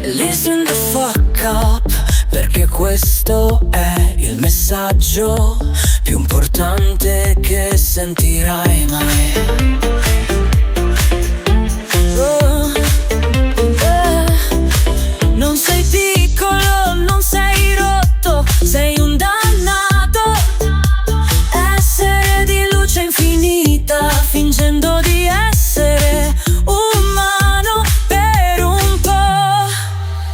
Listen the fuck up, perché questo è il messaggio più importante che sentirai mai. Non sei piccolo, non sei rotto, sei un dannato. Essere di luce infinita, fingendo di essere umano per un po'.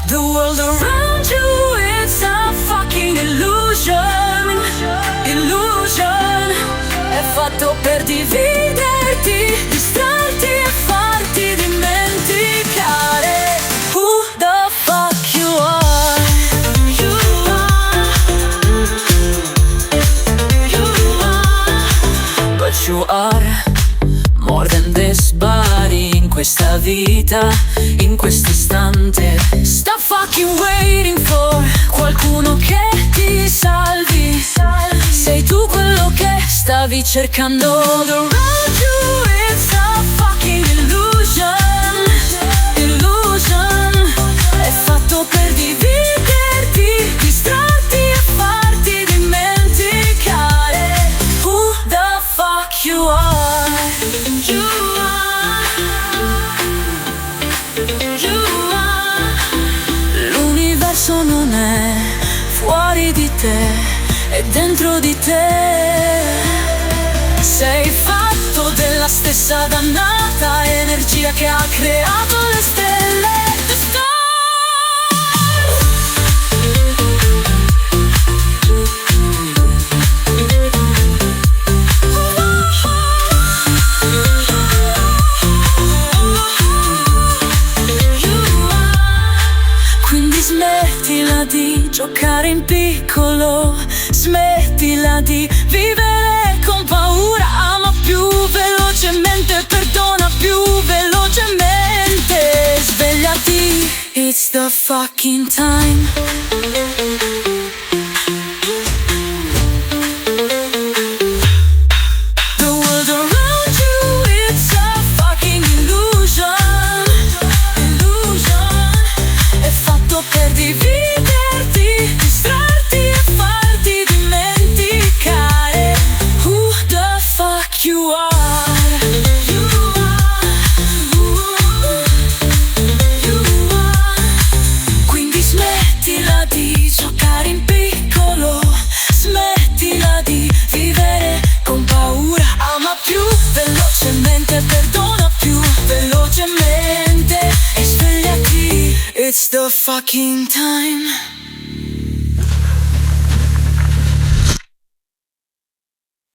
The world around you is a fucking illusion. Illusion. È fatto per dividerti, distrarti e farti dimenticare who the fuck you are. You are. You are. But you are more than this body. In questa vita, in questo istante, stop fucking waiting for qualcuno che ti salvi. Sei tu quello che stavi cercando. Around you it's a fucking illusion. Illusion. È fatto per dividerti, distrarti e farti dimenticare who the fuck you are. You are. You are. L'universo non è fuori di te, è dentro di te. Sei fatto della stessa dannata energia che ha creato le stelle. The stars. Quindi smettila di giocare in piccolo, smettila di vivere con paura, ama più velocemente, perdona più velocemente. Svegliati, it's the fucking time. The world around you, it's a fucking illusion. Illusion. È fatto per dividerti, distrarti e farti dimenticare who the fuck you are. You are. You are. Quindi smettila di giocare in piccolo, smettila di vivere con paura, ama più velocemente, perdona più velocemente e svegliati, it's the fucking time.